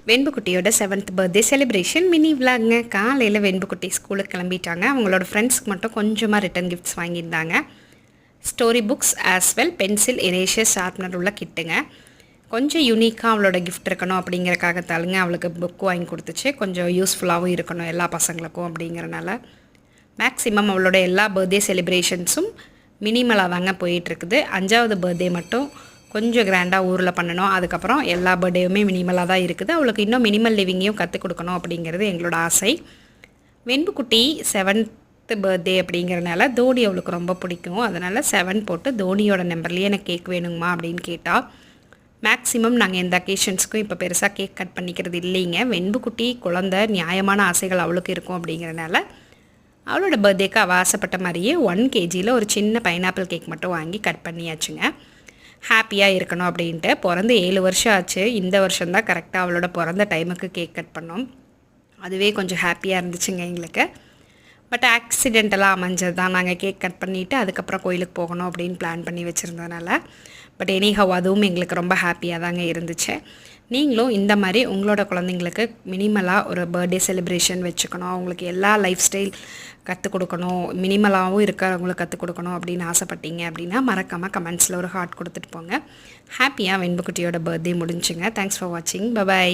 வெண்புக்குட்டியோட 7th birthday celebration mini விலாகுங்க. காலையில் வெண்புக்குட்டி ஸ்கூலுக்கு கிளம்பிட்டாங்க. அவங்களோட ஃப்ரெண்ட்ஸ்க்கு மட்டும் கொஞ்சமாக ரிட்டன் கிஃப்ட்ஸ் வாங்கியிருந்தாங்க. Story books as well pencil eraser sharpener உள்ள கிட்டுங்க. கொஞ்சம் யூனிக்காக அவளோட கிஃப்ட் இருக்கணும் அப்படிங்கிறக்காக தாளுங்க அவளுக்கு புக் வாங்கி கொடுத்துச்சு. கொஞ்சம் யூஸ்ஃபுல்லாகவும் இருக்கணும் எல்லா பசங்களுக்கும் அப்படிங்கிறனால மேக்ஸிமம் அவளோட எல்லா பர்த்டே செலிப்ரேஷன்ஸும் மினிமலாக தாங்க போயிட்டுருக்குது. 5வது பர்த்டே மட்டும் கொஞ்சம் கிராண்டாக ஊரில் பண்ணணும். அதுக்கப்புறம் எல்லா பர்த்டேவுமே மினிமலாக தான் இருக்குது. அவளுக்கு இன்னும் மினிமல் லிவிங்கையும் கற்றுக் கொடுக்கணும் அப்படிங்கிறது எங்களோட ஆசை. வெண்புக்குட்டி 7th பர்த்டே அப்படிங்கிறனால தோனி அவளுக்கு ரொம்ப பிடிக்கும். அதனால் 7 போட்டு தோனியோட நம்பர்லேயே எனக்கு கேக் வேணுங்கம்மா அப்படின்னு கேட்டால், மேக்ஸிமம் நாங்கள் எந்த அக்கேஷன்ஸ்க்கும் இப்போ பெருசாக கேக் கட் பண்ணிக்கிறது இல்லைங்க. வெண்புக்குட்டி குழந்தை நியாயமான ஆசைகள் அவளுக்கு இருக்கும் அப்படிங்கிறனால அவளோட பர்த்டேக்கு அவள் ஆசைப்பட்ட மாதிரியே 1 kgயில் ஒரு சின்ன பைனாப்பிள் கேக் மட்டும் வாங்கி கட் பண்ணியாச்சுங்க. ஹாப்பியாக இருக்கணும் அப்படின்ட்டு. பிறந்து 7 வருஷம் ஆச்சு. இந்த வருஷம்தான் கரெக்டாக அவளோட பிறந்த டைமுக்கு கேக் கட் பண்ணோம். அதுவே கொஞ்சம் ஹாப்பியாக இருந்துச்சுங்க எங்களுக்கு. பட் ஆக்சிடென்டெல்லாம் அமைஞ்சது தான். நாங்கள் கேக் கட் பண்ணிவிட்டு அதுக்கப்புறம் கோயிலுக்கு போகணும் அப்படின்னு பிளான் பண்ணி வச்சுருந்ததுனால. பட் எனிஹவ் அதுவும் எங்களுக்கு ரொம்ப ஹாப்பியாக தாங்க இருந்துச்சு. நீங்களும் இந்த மாதிரி உங்களோட குழந்தைங்களுக்கு மினிமலாக ஒரு பர்த்டே செலிப்ரேஷன் வச்சுக்கணும், அவங்களுக்கு எல்லா லைஃப் ஸ்டைல் கற்றுக் கொடுக்கணும், மினிமலாகவும் இருக்கிறவங்களுக்கு கற்றுக் கொடுக்கணும் அப்படின்னு ஆசைப்பட்டீங்க அப்படின்னா மறக்காமல் கமெண்ட்ஸில் ஒரு ஹார்ட் கொடுத்துட்டு போங்க. ஹாப்பியாக வெண்புக்குட்டியோட பர்த்டே முடிஞ்சுங்க. தேங்க்ஸ் ஃபார் வாட்சிங். பை.